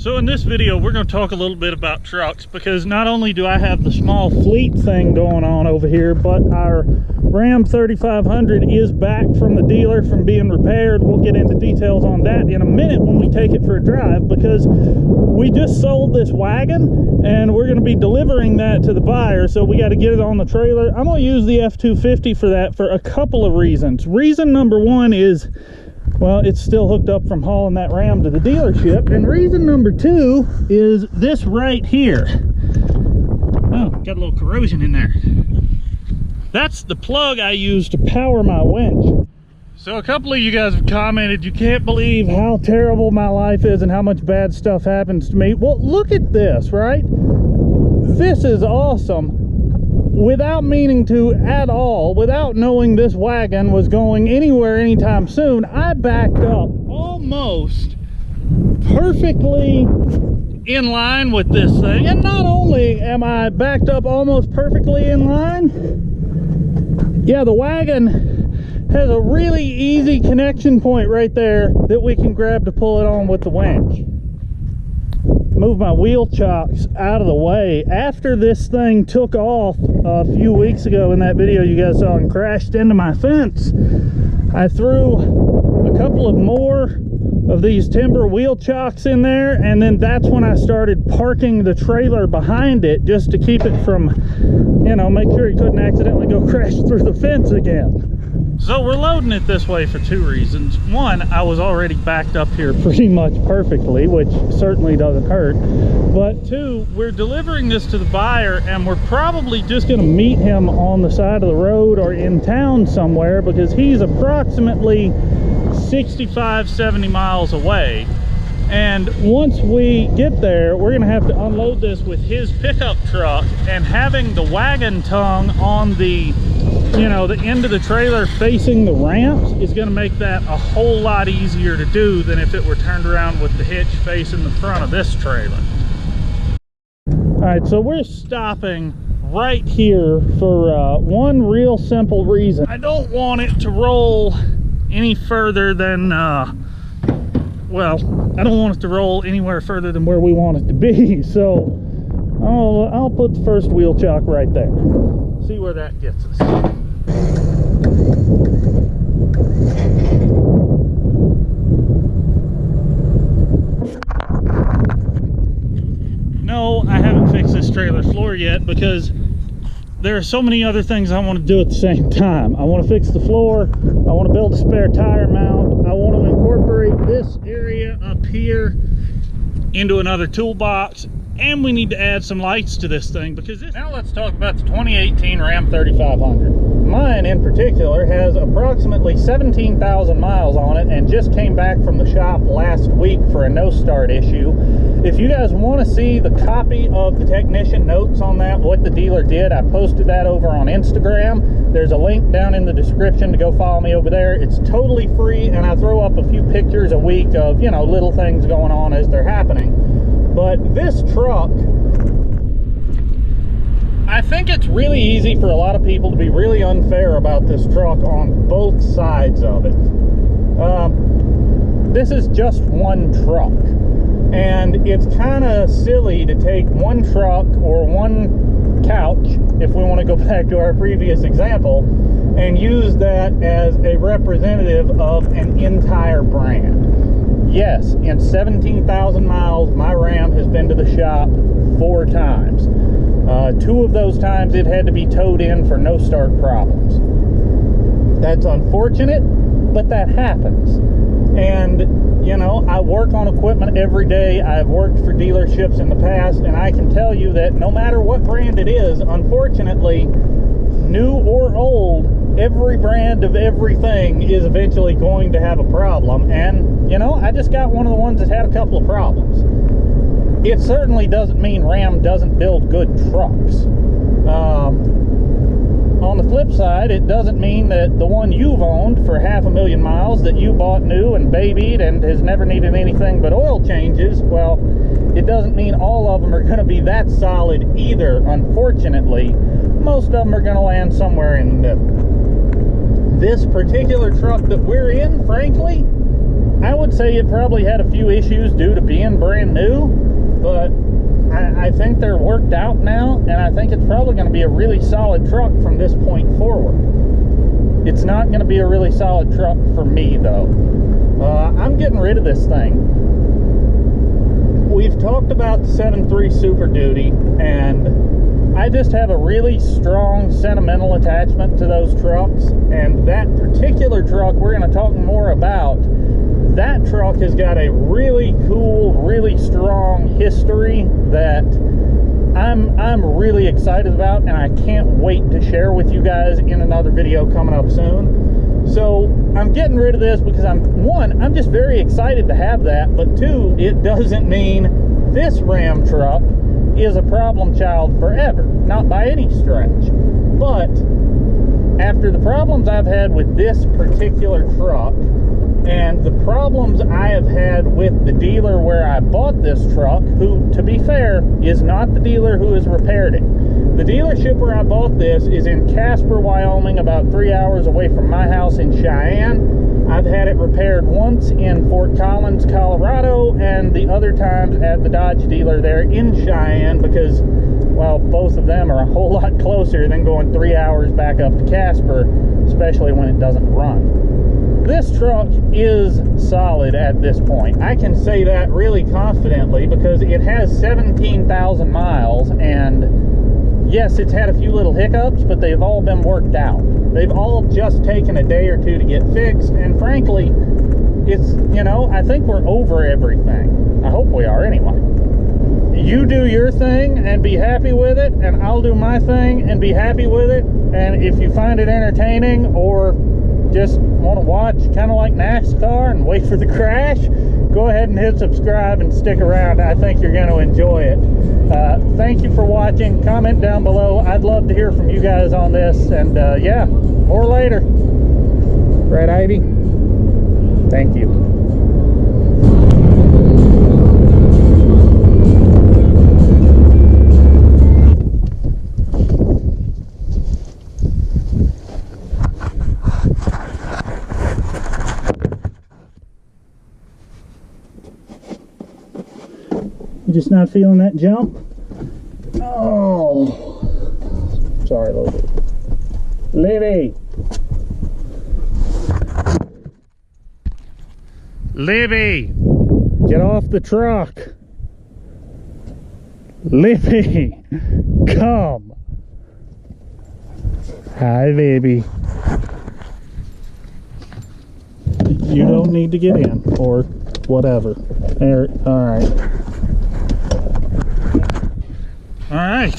So in this video, we're going to talk a little bit about trucks, because not only do I have the small fleet thing going on over here, but our Ram 3500 is back from the dealer from being repaired. We'll get into details on that in a minute when we take it for a drive, because we just sold this wagon and we're going to be delivering that to the buyer, so we got to get it on the trailer. I'm going to use the F250 for that for a couple of reasons. Reason number one is, well, it's still hooked up from hauling that Ram to the dealership. And reason number two is this right here. Oh, got a little corrosion in there. That's the plug I use to power my winch. So a couple of you guys have commented, you can't believe how terrible my life is and how much bad stuff happens to me. Well, look at this, right? This is awesome. Without meaning to at all, without knowing this wagon was going anywhere anytime soon, I backed up almost perfectly in line with this thing. And not only am I backed up almost perfectly in line, yeah, the wagon has a really easy connection point right there that we can grab to pull it on with the winch. Move my wheel chocks out of the way. After this thing took off a few weeks ago in that video you guys saw and crashed into my fence, I threw a couple of more of these timber wheel chocks in there, and then that's when I started parking the trailer behind it just to keep it from, you know, make sure it couldn't accidentally go crash through the fence again. So we're loading it this way for two reasons. One, I was already backed up here pretty much perfectly, which certainly doesn't hurt. But two, we're delivering this to the buyer, and we're probably just going to meet him on the side of the road or in town somewhere, because he's approximately 65-70 miles away. And once we get there, we're going to have to unload this with his pickup truck, and having the wagon tongue on the, you know, the end of the trailer facing the ramps is going to make that a whole lot easier to do than if it were turned around with the hitch facing the front of this trailer. All right, so we're stopping right here for one real simple reason. I don't want it to roll any further than, well, I don't want it to roll anywhere further than where we want it to be. So I'll put the first wheel chock right there. See where that gets us. No, I haven't fixed this trailer floor yet, because there are so many other things I want to do at the same time. I want to fix the floor, I want to build a spare tire mount, I want to incorporate this area up here into another toolbox, and we need to add some lights to this thing, because this... Now let's talk about the 2018 Ram 3500. Mine in particular has approximately 17,000 miles on it and just came back from the shop last week for a no-start issue. If you guys want to see the copy of the technician notes on that, what the dealer did, I posted that over on Instagram. There's a link down in the description to go follow me over there. It's totally free, and I throw up a few pictures a week of, you know, little things going on as they're happening. But this truck, I think it's really easy for a lot of people to be really unfair about this truck on both sides of it. This is just one truck, and it's kind of silly to take one truck or one couch, if we want to go back to our previous example, and use that as a representative of an entire brand. Yes, in 17,000 miles, my Ram has been to the shop 4 times. 2 of those times it had to be towed in for no start problems. That's unfortunate, but that happens. And, you know, I work on equipment every day. I've worked for dealerships in the past, and I can tell you that no matter what brand it is, unfortunately, new or old, every brand of everything is eventually going to have a problem. And, you know, I just got one of the ones that had a couple of problems. It certainly doesn't mean Ram doesn't build good trucks. On the flip side, it doesn't mean that the one you've owned for 500,000 miles that you bought new and babied and has never needed anything but oil changes, well, it doesn't mean all of them are going to be that solid either. Unfortunately, most of them are going to land somewhere in the middle. This particular truck that we're in, frankly, I would say it probably had a few issues due to being brand new, but I think they're worked out now, and I think it's probably going to be a really solid truck from this point forward. It's not going to be a really solid truck for me, though. I'm getting rid of this thing. We've talked about the 7.3 Super Duty, and I just have a really strong sentimental attachment to those trucks, and that particular truck we're going to talk more about. That truck has got a really cool, really strong history that I'm really excited about, and I can't wait to share with you guys in another video coming up soon. So I'm getting rid of this because I'm just very excited to have that, but two, it doesn't mean this Ram truck is a problem child forever, not by any stretch. But after the problems I've had with this particular truck and the problems I have had with the dealer where I bought this truck, who, to be fair, is not the dealer who has repaired it. The dealership where I bought this is in Casper, Wyoming, about 3 hours away from my house in Cheyenne. I've had it repaired once in Fort Collins, Colorado, and the other times at the Dodge dealer there in Cheyenne, because, well, both of them are a whole lot closer than going 3 hours back up to Casper, especially when it doesn't run. This truck is solid at this point. I can say that really confidently because it has 17,000 miles, and yes, it's had a few little hiccups, but they've all been worked out. They've all just taken a day or two to get fixed, and frankly, it's, you know, I think we're over everything. I hope we are anyway. You do your thing and be happy with it, and I'll do my thing and be happy with it, and if you find it entertaining or just want to watch kind of like NASCAR and wait for the crash, go ahead and hit subscribe and stick around. I think you're going to enjoy it. Thank you for watching. Comment down below. I'd love to hear from you guys on this, and yeah, more later. Right, Ivy? Thank you. You just not feeling that jump? Oh, sorry, little bit. Libby! Libby! Get off the truck! Libby! Come! Hi, baby. You don't need to get in, or whatever. There, alright. All right,